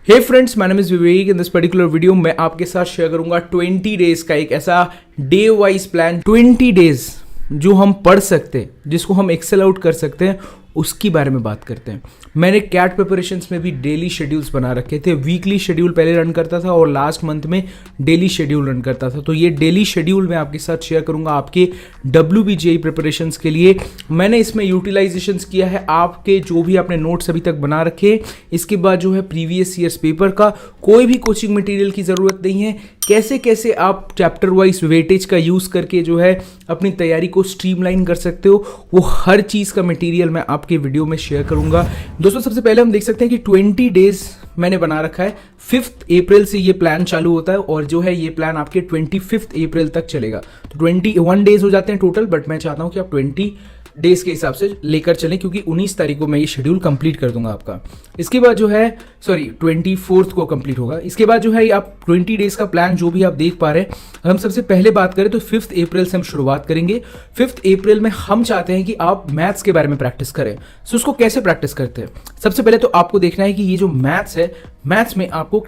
Hey friends, my name is Vivek. In this particular video मैं आपके साथ शेयर करूंगा 20 डेज का एक ऐसा डे वाइज प्लान। 20 डेज जो हम पढ़ सकते हैं, जिसको हम एक्सेल आउट कर सकते हैं, उसकी बारे में बात करते हैं। मैंने कैट प्रिपरेशंस में भी डेली शेड्यूल्स बना रखे थे। वीकली शेड्यूल पहले रन करता था और लास्ट मंथ में डेली शेड्यूल रन करता था। तो ये डेली शेड्यूल मैं आपके साथ शेयर करूंगा आपके WBGI प्रिपरेशंस के लिए। मैंने इसमें यूटिलाइजेशंस किया है आपके जो भी आपने नोट्स अभी तक बना रखे। इसके बाद जो है प्रीवियस ईयर्स पेपर का कोई भी कोचिंग मटेरियल की ज़रूरत नहीं है। कैसे कैसे आप चैप्टर वाइज वेटेज का यूज़ करके जो है अपनी तैयारी को स्ट्रीमलाइन कर सकते हो, वो हर चीज़ का मटेरियल मैं आपके वीडियो में शेयर करूंगा। दोस्तों, सबसे पहले हम देख सकते हैं कि 20 डेज मैंने बना रखा है। 5 अप्रैल से ये प्लान चालू होता है और जो है ये प्लान आपके 25 अप्रैल तक चलेगा। तो 21 डेज हो जाते हैं टोटल, बट मैं चाहता हूं कि आप 20 डेज के हिसाब से लेकर चलें, क्योंकि 19 तारीख को मैं ये शेड्यूल कंप्लीट कर दूंगा आपका। इसके बाद जो है 24 को कंप्लीट होगा। इसके बाद जो है आप 20 डेज का प्लान जो भी आप देख पा रहे हैं, हम सबसे पहले बात करें तो 5 अप्रैल से हम शुरुआत करेंगे। 5 अप्रैल में हम चाहते हैं कि आप मैथ्स के बारे में प्रैक्टिस करें। सो उसको कैसे प्रैक्टिस करते हैं? सबसे पहले तो आपको देखना है कि ये जो मैथ्स है, मैथ्स में आपको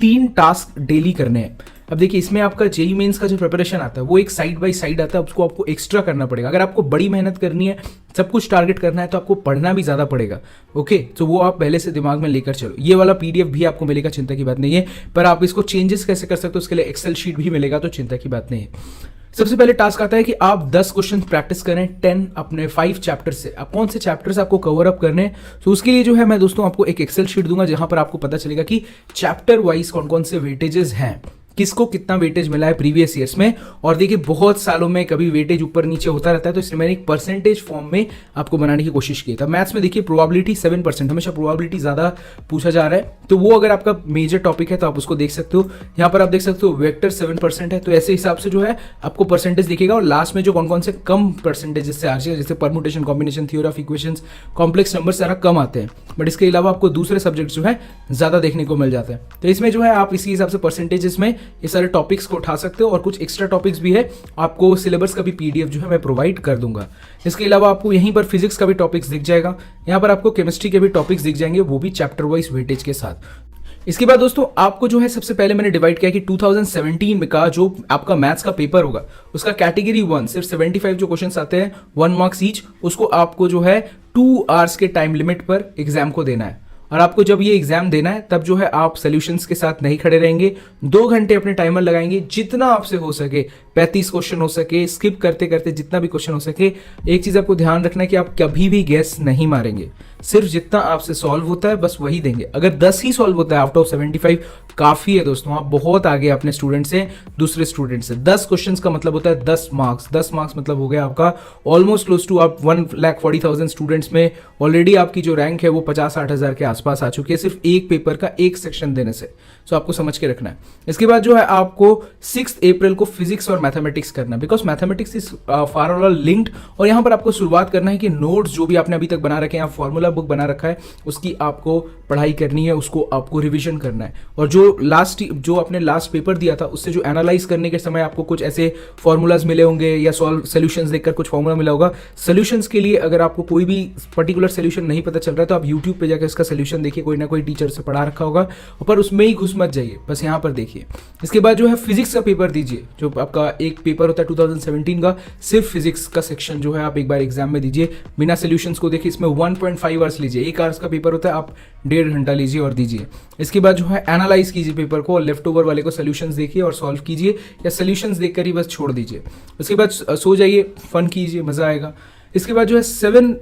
3 टास्क डेली करने हैं। अब देखिए, इसमें आपका जेईई मेंस का जो प्रिपरेशन आता है वो एक साइड बाय साइड आता है, उसको आपको एक्स्ट्रा करना पड़ेगा। अगर आपको बड़ी मेहनत करनी है, सब कुछ टारगेट करना है, तो आपको पढ़ना भी ज़्यादा पड़ेगा। ओके, तो वो आप पहले से दिमाग में लेकर चलो। ये वाला PDF भी आपको मिलेगा, चिंता की बात नहीं है। पर आप इसको चेंजेस कैसे कर सकते हो, उसके लिए एक्सेल शीट भी मिलेगा, तो चिंता की बात नहीं है। सबसे पहले टास्क आता है कि आप 10 क्वेश्चन प्रैक्टिस करें 10 अपने 5 चैप्टर से। आप कौन से चैप्टर्स आपको कवर अप करने हैं, तो उसके लिए जो है मैं दोस्तों आपको एक एक्सेल शीट दूंगा, जहां पर आपको पता चलेगा कि चैप्टर वाइज कौन कौन से वेटेजेस हैं, किसको कितना वेटेज मिला है प्रीवियस ईयर्स में। और देखिए, बहुत सालों में कभी वेटेज ऊपर नीचे होता रहता है, तो इसलिए मैंने एक परसेंटेज फॉर्म में आपको बनाने की कोशिश की था। मैथ्स में देखिए प्रोबेबिलिटी 7%, हमेशा प्रोबेबिलिटी ज़्यादा पूछा जा रहा है, तो वो अगर आपका मेजर टॉपिक है तो आप उसको देख सकते हो। यहाँ पर आप देख सकते हो वेक्टर 7% है, तो ऐसे हिसाब से जो है आपको परसेंटेज दिखेगा। और लास्ट में जो कौन कौन से कम परसेंटेज से आ जाए, जैसे permutation, combination, theory of equations, complex number सारा कम आते हैं, बट इसके अलावा आपको दूसरे सब्जेक्ट जो है ज़्यादा देखने को मिल जाता है। तो इसमें जो है आप इसी हिसाब से परसेंटेजेस में ये सारे टॉपिक्स को उठा सकते हो। और कुछ एक्स्ट्रा टॉपिक्स भी है, आपको सिलेबस का भी PDF जो है मैं प्रोवाइड कर दूंगा। इसके अलावा आपको यहीं पर फिजिक्स का भी टॉपिक्स दिख जाएगा, यहाँ पर आपको केमिस्ट्री के भी टॉपिक्स दिख जाएंगे, वो भी चैप्टर वाइज वेटेज के साथ। इसके बाद दोस्तों आपको जो है सबसे पहले मैंने डिवाइड किया कि 2017 में का जो आपका मैथ्स का पेपर होगा, उसका कैटेगरी 1 सिर्फ 75 जो क्वेश्चंस आते हैं 1 मार्क्स ईच, उसको आपको जो है 2 आवर्स के टाइम लिमिट पर एग्जाम को देना है। और आपको जब ये एग्जाम देना है, तब जो है आप सॉल्यूशंस के साथ नहीं खड़े रहेंगे, 2 घंटे अपने टाइमर लगाएंगे, जितना आपसे हो सके 35 क्वेश्चन हो सके, स्किप करते करते जितना भी क्वेश्चन हो सके। एक चीज आपको ध्यान रखना है कि आप कभी भी गैस नहीं मारेंगे, सिर्फ जितना आपसे सॉल्व होता है बस वही देंगे। अगर 10 ही सॉल्व होता है आउट ऑफ 75, काफी है दोस्तों, आप बहुत आगे अपने स्टूडेंट से, दूसरे स्टूडेंट से। 10 क्वेश्चंस का मतलब होता है 10 मार्क्स। 10 मार्क्स मतलब हो गया आपका ऑलमोस्ट क्लोज टू, आप 1,40,000 स्टूडेंट्स में ऑलरेडी आपकी जो रैंक है वो 50-60 हज़ार के आसपास आ चुकी है, सिर्फ एक पेपर का एक सेक्शन देने से। सो आपको समझ के रखना है। इसके बाद जो है आपको 6 अप्रैल को फिजिक्स और मैथमेटिक्स करना है, because mathematics is far all linked. और यहाँ पर आपको शुरुआत करना है कि नोट्स जो भी आपने अभी तक बना रखे हैं, फॉर्मूला बुक बना रखा है, उसकी आपको पढ़ाई करनी है, उसको आपको रिविजन करना है। और जो आपने लास्ट पेपर दिया था, उससे जो एनालाइज करने के समय आपको कुछ ऐसे फॉर्मूलाज मिले होंगे या सोल्यूशंस देखकर कुछ फॉर्मूला मिला होगा। सोल्यूशंस के लिए अगर आपको कोई भी पर्टिकुलर सोल्यूशन नहीं पता चल रहा है, तो आप यूट्यूब पे जाकर इसका सोल्यूशन देखिए, कोई ना कोई टीचर से पढ़ा रखा होगा, पर उसमें ही घुस मत जाइए, बस यहाँ पर देखिए। इसके बाद जो है फिजिक्स का पेपर दीजिए, जो आपका एक पेपर होता है 2017 का, सिर्फ फिजिक्स का सेक्शन जो है आप एक बार एग्जाम में दीजिए, बिना सोल्यूशंस को देखिए। इसमें 1.5 आवर्स लीजिए, 1 आवर्स का पेपर होता है, आप 1.5 घंटा लीजिए और दीजिए। इसके बाद जो है एनालाइज कीजिए पेपर को, लेफ्ट ओवर वाले को सोल्यूशंस देखिए और सॉल्व कीजिए, या सोल्यूशंस देखकर ही बस छोड़ दीजिए। उसके बाद सो जाइए, फन कीजिए, मजा आएगा। इसके बाद जो है 7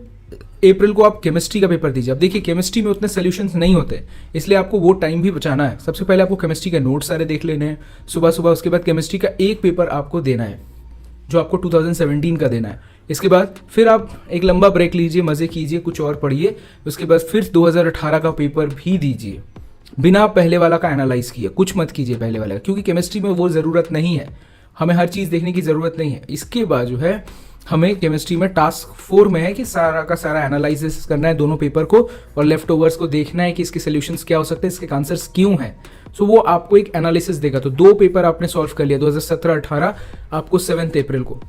अप्रैल को आप केमिस्ट्री का पेपर दीजिए। अब देखिए, केमिस्ट्री में उतने सोल्यूशंस नहीं होते, इसलिए आपको वो टाइम भी बचाना है। सबसे पहले आपको केमिस्ट्री के नोट्स सारे देख लेने हैं सुबह सुबह। उसके बाद केमिस्ट्री का एक पेपर आपको देना है, जो आपको 2017 का देना है। इसके बाद फिर आप एक लंबा ब्रेक लीजिए, मजे कीजिए, कुछ और पढ़िए। उसके बाद फिर 2018 का पेपर भी दीजिए, बिना पहले वाला का एनालाइज किए। कुछ मत कीजिए पहले वाला, क्योंकि केमिस्ट्री में वो ज़रूरत नहीं है, हमें हर चीज़ देखने की ज़रूरत नहीं है। इसके बाद जो है हमें केमिस्ट्री में टास्क 4 में है कि सारा का सारा एनालिसिस करना है दोनों पेपर को, और लेफ्ट ओवर्स को देखना है कि इसके सोल्यूशंस क्या हो सकते हैं, इसके आंसर्स क्यों हैं। सो वो आपको एक एनालिसिस देगा। तो 2 पेपर आपने सॉल्व कर लिया 2017-18, आपको 7 अप्रैल को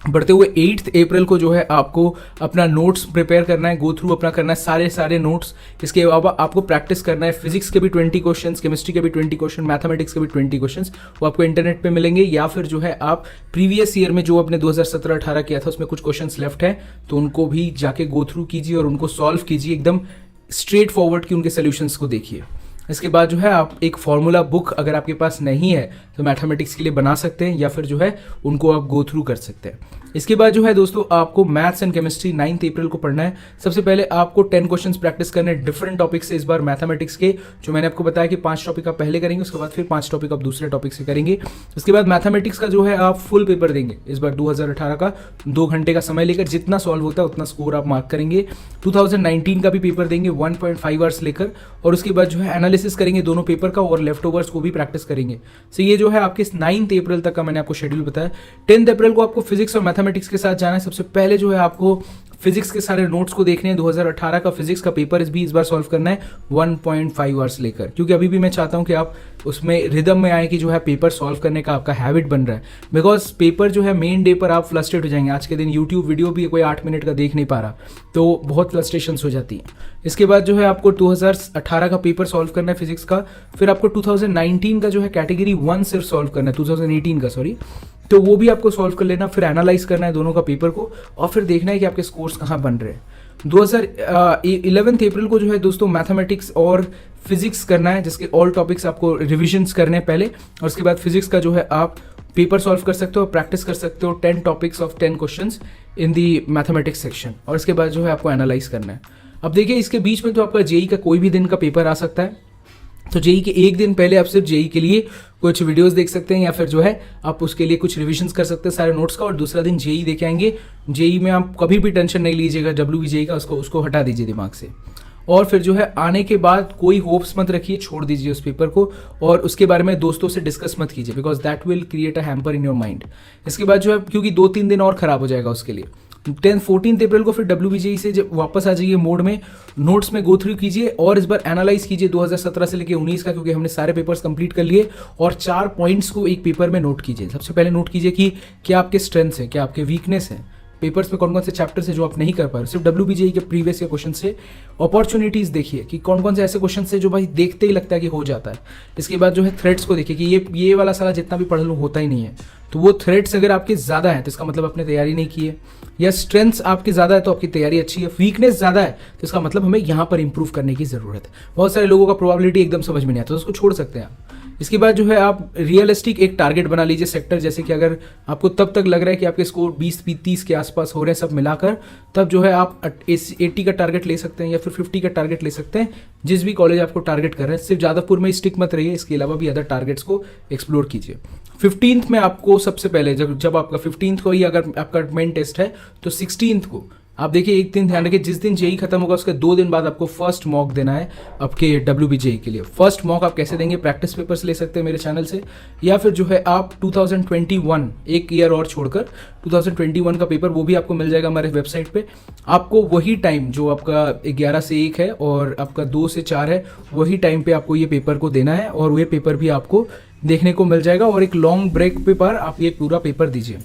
बढ़ते हुए 8 अप्रैल को जो है आपको अपना नोट्स प्रिपेयर करना है, गो थ्रू अपना करना है सारे नोट्स। इसके अलावा आपको प्रैक्टिस करना है, फिजिक्स के भी 20 क्वेश्चन, केमिस्ट्री के भी 20 क्वेश्चन, मैथमेटिक्स के भी 20 क्वेश्चन, वो आपको इंटरनेट पे मिलेंगे, या फिर जो है आप प्रीवियस ईयर में जो अपने 2017-18 किया था उसमें कुछ क्वेश्चन लेफ्ट है तो उनको भी जाके गो थ्रू कीजिए और उनको सॉल्व कीजिए एकदम स्ट्रेट फॉरवर्ड की उनके सोल्यूशंस को देखिए। इसके बाद जो है आप एक फॉर्मूला बुक अगर आपके पास नहीं है तो मैथमेटिक्स के लिए बना सकते हैं, या फिर जो है उनको आप गो थ्रू कर सकते हैं। इसके बाद जो है दोस्तों आपको मैथ्स एंड केमिस्ट्री 9 अप्रैल को पढ़ना है। सबसे पहले आपको 10 क्वेश्चंस प्रैक्टिस करने हैं डिफरेंट टॉपिक से, इस बार मैथमेटिक्स के, जो मैंने आपको बताया कि 5 टॉपिक आप पहले करेंगे, उसके बाद फिर 5 टॉपिक आप दूसरे टॉपिक से करेंगे। उसके बाद मैथमेटिक्स का जो है आप फुल पेपर देंगे इस बार 2018 का, 2 घंटे का समय लेकर, जितना सॉल्व होता है उतना स्कोर आप मार्क करेंगे। 2019 का भी पेपर देंगे 1.5 आवर्स लेकर, और उसके बाद जो है एनालिसिस करेंगे दोनों पेपर का और लेफ्ट ओवर्स को भी प्रैक्टिस करेंगे। सो ये जो है आपके 9 अप्रैल तक का मैंने आपको शेड्यूल बताया। 10 अप्रैल को आपको फिजिक्स और मैथमेटिक्स के साथ जाना है। सबसे पहले जो है आपको फिजिक्स के सारे नोट्स को देखने हैं। 2018 का फिजिक्स का पेपर भी इस बार सॉल्व करना है 1.5 आवर्स लेकर, क्योंकि अभी भी मैं चाहता हूं कि आप उसमें रिदम में आए कि जो है पेपर सॉल्व करने का आपका हैबिट बन रहा है। बिकॉज पेपर जो है मेन डे पर आप फ्लस्ट्रेट हो जाएंगे। आज के दिन यूट्यूब वीडियो भी कोई 8 मिनट का देख नहीं पा रहा तो बहुत फ्लस्ट्रेशन हो जाती है। इसके बाद जो है आपको 2018 का पेपर सॉल्व करना है फिजिक्स का। फिर आपको 2019 का जो है कैटेगरी 1 सिर्फ सॉल्व करना है, 2018 का सॉरी, तो वो भी आपको सॉल्व कर लेना। फिर एनालाइज करना है दोनों का पेपर को, और फिर देखना है कि आपके स्कोर्स कहाँ बन रहे हैं। 11 अप्रैल को जो है दोस्तों मैथमेटिक्स और फिजिक्स करना है, जिसके ऑल टॉपिक्स आपको रिविजन्स करने हैं पहले, और उसके बाद फिजिक्स का जो है आप पेपर सॉल्व कर सकते हो, प्रैक्टिस कर सकते हो 10 topics of 10 questions in the mathematics section, और इसके बाद जो है आपको एनालाइज करना है। अब देखिए इसके बीच में तो आपका जेई का कोई भी दिन का पेपर आ सकता है, तो जेई के एक दिन पहले आप सिर्फ जेई के लिए कुछ वीडियोस देख सकते हैं, या फिर जो है आप उसके लिए कुछ रिविजन्स कर सकते हैं सारे नोट्स का, और दूसरा दिन जेई देखे आएंगे। जेई में आप कभी भी टेंशन नहीं लीजिएगा, जेई का उसको हटा दीजिए दिमाग से। और फिर जो है आने के बाद कोई होप्स मत रखिए, छोड़ दीजिए उस पेपर को, और उसके बारे में दोस्तों से डिस्कस मत कीजिए, because that will create a hamper in your mind. इसके बाद जो है क्योंकि 2-3 दिन और खराब हो जाएगा उसके लिए। 14 अप्रैल को फिर WBJE से जब वापस आ जाइए मोड में, नोट्स में गो थ्रू कीजिए और इस बार एनालाइज कीजिए 2017 से लेकर 19 का, क्योंकि हमने सारे पेपर्स कंप्लीट कर लिए, और 4 पॉइंट्स को एक पेपर में नोट कीजिए। सबसे पहले नोट कीजिए कि क्या आपके स्ट्रेंथ्स हैं, क्या आपके वीकनेस है, पेपर्स में कौन कौन से चैप्टर्स है जो आप नहीं कर पा रहे। सिर्फ WBJE के प्रीवियस के क्वेश्चन से अपॉर्चुनिटीज देखिए कि कौन कौन से ऐसे क्वेश्चन है जो भाई देखते ही लगता है कि हो जाता है। इसके बाद जो है थ्रेड्स को देखिए कि ये वाला साला जितना भी पढ़ लूँ होता ही नहीं है, तो वो थ्रेड्स अगर आपके ज़्यादा है तो इसका मतलब आपने तैयारी नहीं की है, या स्ट्रेंथ्स आपके ज़्यादा है तो आपकी तैयारी अच्छी है, वीकनेस ज़्यादा है तो इसका मतलब हमें यहाँ पर इंप्रूव करने की ज़रूरत है। बहुत सारे लोगों का प्रोबेबिलिटी एकदम समझ में नहीं आता तो उसको छोड़ सकते हैं आप। इसके बाद जो है आप रियलिस्टिक एक टारगेट बना लीजिए सेक्टर, जैसे कि अगर आपको तब तक लग रहा है कि आपके स्कोर 20-30 के आसपास हो रहे हैं सब मिलाकर, तब जो है आप 80 का टारगेट ले सकते हैं या फिर 50 का टारगेट ले सकते हैं, जिस भी कॉलेज आपको टारगेट कर रहे हैं। सिर्फ जादवपुर में स्टिक मत रहिए, इसके अलावा भी अदर टारगेट्स को एक्सप्लोर कीजिए। 15th में आपको सबसे पहले जब आपका 15th को ही अगर आपका मेन टेस्ट है तो 16th को आप देखिए, एक दिन ध्यान रखिए, जिस दिन जेई खत्म होगा उसके 2 दिन बाद आपको फर्स्ट मॉक देना है आपके WBJE के लिए। फर्स्ट मॉक आप कैसे देंगे, प्रैक्टिस पेपर्स ले सकते हैं मेरे चैनल से, या फिर जो है आप 2021 एक ईयर और छोड़कर 2021 का पेपर वो भी आपको मिल जाएगा हमारे वेबसाइट पे। आपको वही टाइम जो आपका 11 से 1 है और आपका 2 से 4 है, वही टाइम पे आपको ये पेपर को देना है, और ये पेपर भी आपको देखने को मिल जाएगा, और एक लॉन्ग ब्रेक पेपर आप ये पूरा पेपर दीजिए।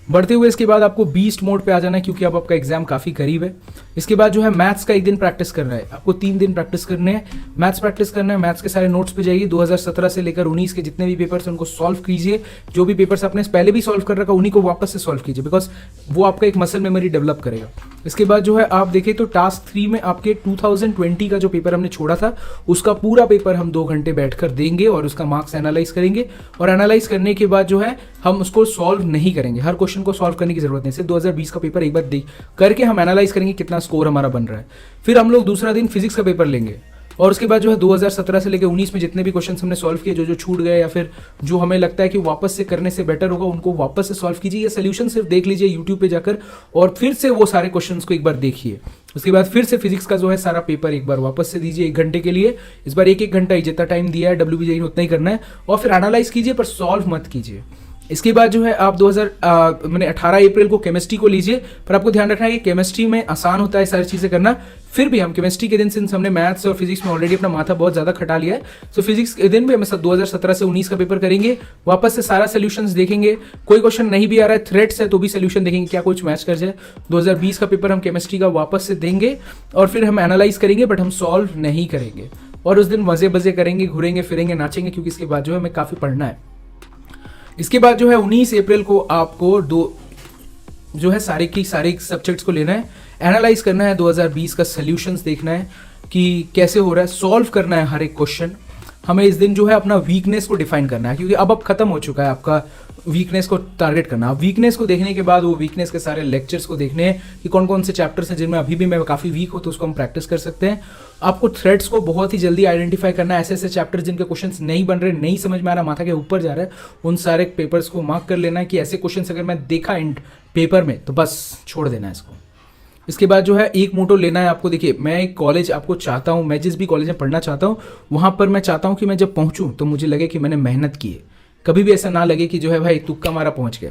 बढ़ते हुए इसके बाद आपको बीस्ट मोड पे आ जाना है, क्योंकि अब आपका एग्जाम काफ़ी करीब है। इसके बाद जो है मैथ्स का एक दिन प्रैक्टिस करना है, आपको 3 दिन प्रैक्टिस करने हैं, मैथ्स प्रैक्टिस करना है। मैथ्स के सारे नोट्स पे जाइए, 2017 से लेकर 19 के जितने भी पेपर्स हैं उनको सॉल्व कीजिए। जो भी पेपर्स आपने पहले भी सॉल्व कर रखा उन्हीं को वापस से सॉल्व कीजिए, बिकॉज वो आपका एक मसल मेमोरी डेवलप करेगा। इसके बाद जो है आप देखिए तो टास्क 3 में आपके 2020 का जो पेपर हमने छोड़ा था उसका पूरा पेपर हम 2 घंटे बैठकर देंगे और उसका मार्क्स एनालाइज करेंगे, और एनालाइज करने के बाद जो है हम उसको सॉल्व नहीं करेंगे, हर क्वेश्चन को सॉल्व करने की जरूरत नहीं। सिर्फ 2020 का पेपर एक बार देख करके हम एनालाइज करेंगे कितना स्कोर हमारा बन रहा है। फिर हम लोग दूसरा दिन फिजिक्स का पेपर लेंगे, और उसके बाद जो है 2017 से लेकर 19 में जितने भी क्वेश्चन हमने सॉल्व किए, जो छूट गए या फिर जो हमें लगता है कि वापस से करने से बेटर होगा, उनको वापस से सॉल्व कीजिए। ये सोल्यूशन सिर्फ देख लीजिए यूट्यूब पे जाकर, और फिर से वो सारे क्वेश्चंस को एक बार देखिए। उसके बाद फिर से फिजिक्स का जो है सारा पेपर एक बार वापस से दीजिए 1 घंटे के लिए। इस बार 1-1 घंटा ही जितना टाइम दिया है WBJE ने उतना ही करना है, और फिर एनालाइज कीजिए पर सॉल्व मत कीजिए। इसके बाद जो है आप 18 अप्रैल को केमिस्ट्री को लीजिए, पर आपको ध्यान रखना है कि केमिस्ट्री में आसान होता है सारी चीज़ें करना। फिर भी हम केमिस्ट्री के दिन सिंस हमने मैथ्स और फिजिक्स में ऑलरेडी अपना माथा बहुत ज़्यादा खटा लिया है, तो फिजिक्स के दिन भी हम 2017 से 19 का पेपर करेंगे, वापस से सारा सोल्यूशंस देखेंगे। कोई क्वेश्चन नहीं भी आ रहा है, थ्रेड्स है तो भी सोल्यूशन देखेंगे क्या कुछ मैच कर जाए। 2020 का पेपर हम केमिस्ट्री का वापस से देंगे और फिर हम एनालाइज करेंगे, बट हम सॉल्व नहीं करेंगे। और उस दिन मजे बजे करेंगे, घूरेंगे फिरेंगे, नाचेंगे, क्योंकि इसके बाद जो है हमें काफ़ी पढ़ना है। इसके बाद जो है 19 अप्रैल को आपको जो है सारे की सारे सब्जेक्ट्स को लेना है, एनालाइज करना है, 2020 का सॉल्यूशंस देखना है कि कैसे हो रहा है, सॉल्व करना है हर एक क्वेश्चन। हमें इस दिन जो है अपना वीकनेस को डिफाइन करना है, क्योंकि अब खत्म हो चुका है आपका वीकनेस को टारगेट करना। अब वीकनेस को देखने के बाद वो वीकनेस के सारे लेक्चर्स को देखने हैं कि कौन कौन से चैप्टर्स हैं जिनमें अभी भी मैं काफ़ी वीक हूँ, तो उसको हम प्रैक्टिस कर सकते हैं। आपको थ्रेड्स को बहुत ही जल्दी आइडेंटिफाई करना है, ऐसे ऐसे चैप्टर जिनके क्वेश्चंस नहीं बन रहे, नहीं समझ में आ रहा, माथा के ऊपर जा रहा है, उन सारे पेपर्स को मार्क कर लेना है कि ऐसे क्वेश्चंस अगर मैं देखा इन पेपर में तो बस छोड़ देना है इसको। इसके बाद जो है एक मोटो लेना है आपको। देखिए, मैं एक कॉलेज आपको चाहता हूँ, मैं जिस भी कॉलेज में पढ़ना चाहता हूँ वहाँ पर मैं चाहता हूँ कि मैं जब पहुँचूँ तो मुझे लगे कि मैंने मेहनत की है। कभी भी ऐसा ना लगे कि जो है भाई तुक्का मारा पहुँच गया।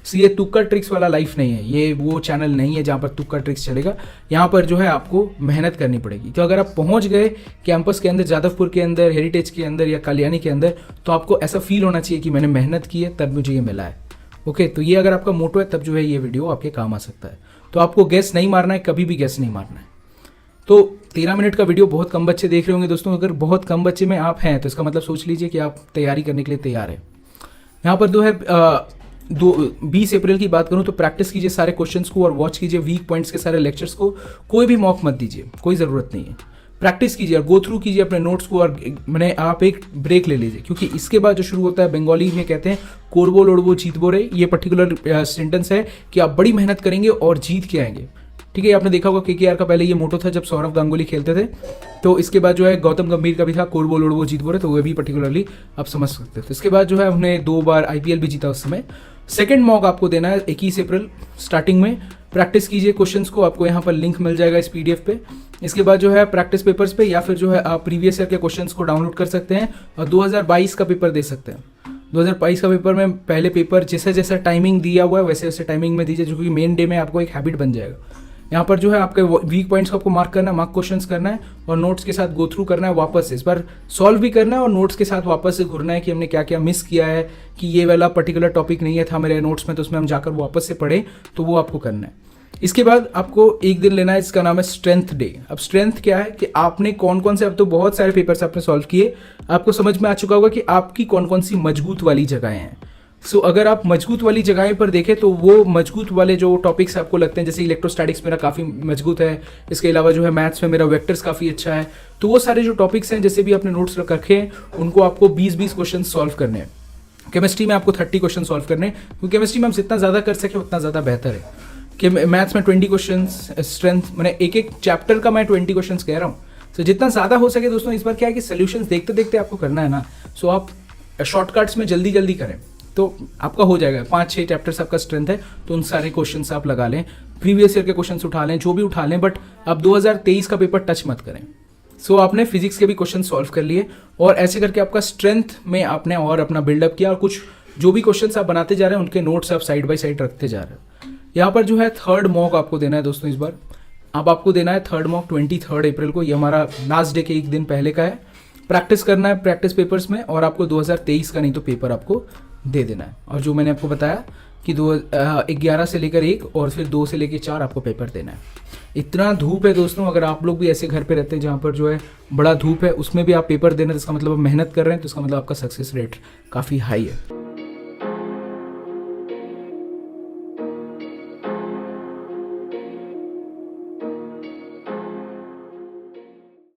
ये तुक्का ट्रिक्स वाला लाइफ नहीं है, ये वो चैनल नहीं है जहाँ पर तुक्का ट्रिक्स चलेगा। यहाँ पर जो है आपको मेहनत करनी पड़ेगी। तो अगर आप पहुँच गए कैंपस के अंदर, जादवपुर के अंदर, हेरिटेज के अंदर या कालियानी के अंदर, तो आपको ऐसा फील होना चाहिए कि मैंने मेहनत की है तब मुझे ये मिला है। ओके, तो ये अगर आपका मोटो है तब जो है ये वीडियो आपके काम आ सकता है। तो आपको गैस नहीं मारना है, कभी भी गैस नहीं मारना है। तो 13 मिनट का वीडियो बहुत कम बच्चे देख रहे होंगे दोस्तों। अगर बहुत कम बच्चे में आप हैं तो इसका मतलब सोच लीजिए कि आप तैयारी करने के लिए तैयार हैं। यहाँ पर जो है 20 अप्रैल की बात करूँ तो प्रैक्टिस कीजिए सारे क्वेश्चंस को और वॉच कीजिए वीक पॉइंट्स के सारे लेक्चर्स को। कोई भी मॉक मत दीजिए, कोई ज़रूरत नहीं है। प्रैक्टिस कीजिए और गो थ्रू कीजिए अपने नोट्स को, और मैंने आप एक ब्रेक ले लीजिए, क्योंकि इसके बाद जो शुरू होता है बंगाली में कहते हैं कोरबो लोड़बो जीतबो रे। ये पर्टिकुलर सेंटेंस है कि आप बड़ी मेहनत करेंगे और जीत के आएंगे। ठीक है, आपने देखा होगा केकेआर का पहले ये मोटो था जब सौरव गांगुली खेलते थे। तो इसके बाद जो है गौतम गंभीर का भी था कोरबो लोड़बो जीतबो रे, तो वो भी पर्टिकुलरली आप समझ सकते थे। इसके बाद जो है हमने 2 बार IPL भी जीता उस समय। सेकंड मॉक आपको देना है 21 अप्रैल स्टार्टिंग में। प्रैक्टिस कीजिए क्वेश्चंस को, आपको यहाँ पर लिंक मिल जाएगा इस PDF पे। इसके बाद जो है प्रैक्टिस पेपर्स पे, या फिर जो है आप प्रीवियस ईयर के क्वेश्चंस को डाउनलोड कर सकते हैं और 2022 का पेपर दे सकते हैं। 2022 का पेपर में पहले पेपर जैसे जैसा टाइमिंग दिया हुआ है वैसे वैसे टाइमिंग में दीजिए, जो कि मेन डे में आपको एक हैबिट बन जाएगा। यहाँ पर जो है आपके वीक पॉइंट्स को आपको मार्क करना है, मार्क क्वेश्चंस करना है और नोट्स के साथ गो थ्रू करना है। वापस से इस बार सॉल्व भी करना है और नोट्स के साथ वापस से घूरना है कि हमने क्या क्या मिस किया है, कि ये वाला पर्टिकुलर टॉपिक नहीं है था मेरे नोट्स में, तो उसमें हम जाकर वापस से पढ़ें, तो वो आपको करना है। इसके बाद आपको एक दिन लेना है, इसका नाम है स्ट्रेंथ डे। अब स्ट्रेंथ क्या है कि आपने कौन कौन से, अब तो बहुत सारे पेपर्स आपने सॉल्व किए, आपको समझ में आ चुका होगा कि आपकी कौन कौन सी मजबूत वाली जगहें हैं। सो अगर आप मजबूत वाली जगहें पर देखें तो वो मजबूत वाले जो टॉपिक्स आपको लगते हैं, जैसे इलेक्ट्रोस्टैटिक्स मेरा काफ़ी मजबूत है, इसके अलावा जो है मैथ्स में मेरा वेक्टर्स काफ़ी अच्छा है, तो वो सारे जो टॉपिक्स हैं जैसे भी आपने नोट्स रखे हैं उनको आपको 20-20 क्वेश्चन सॉल्व करने हैं। केमिस्ट्री में आपको 30 क्वेश्चन सॉल्व करने हैं, क्योंकि केमिस्ट्री में हम जितना ज़्यादा कर सकें उतना ज़्यादा बेहतर है। कि मैथ्स में 20 क्वेश्चन, स्ट्रेंथ मैंने एक चैप्टर का मैं 20 क्वेश्चन कह रहा हूँ। सो जितना ज़्यादा हो सके दोस्तों, इस बार क्या है कि सोल्यूशंस देखते देखते आपको करना है ना, सो आप शॉर्टकट्स में जल्दी जल्दी करें तो आपका हो जाएगा। 5-6 चैप्टर्स आपका स्ट्रेंथ है तो उन सारे क्वेश्चंस आप लगा लें, प्रीवियस ईयर के क्वेश्चंस उठा लें, जो भी उठा लें, बट आप 2023 का पेपर टच मत करें। सो आपने फिजिक्स के भी क्वेश्चन सॉल्व कर लिए और ऐसे करके आपका स्ट्रेंथ में आपने और अपना बिल्डअप किया, और कुछ जो भी क्वेश्चंस आप बनाते जा रहे हैं उनके नोट्स आप साइड बाय साइड रखते जा रहे हैं। यहाँ पर जो है 3rd मॉक आपको देना है दोस्तों। इस बार अब आपको देना है 3rd मॉक 23 अप्रैल को। ये हमारा लास्ट डे के एक दिन पहले का है। प्रैक्टिस करना है प्रैक्टिस पेपर्स में, और आपको 2023 का नहीं तो पेपर आपको दे देना है। और जो मैंने आपको बताया कि 11 से लेकर 1 और फिर 2 से लेकर 4 आपको पेपर देना है। इतना धूप है दोस्तों, अगर आप लोग भी ऐसे घर पे रहते हैं जहाँ पर जो है बड़ा धूप है, उसमें भी आप पेपर देना, तो इसका मतलब आप मेहनत कर रहे हैं, तो इसका मतलब आपका सक्सेस रेट काफ़ी हाई है।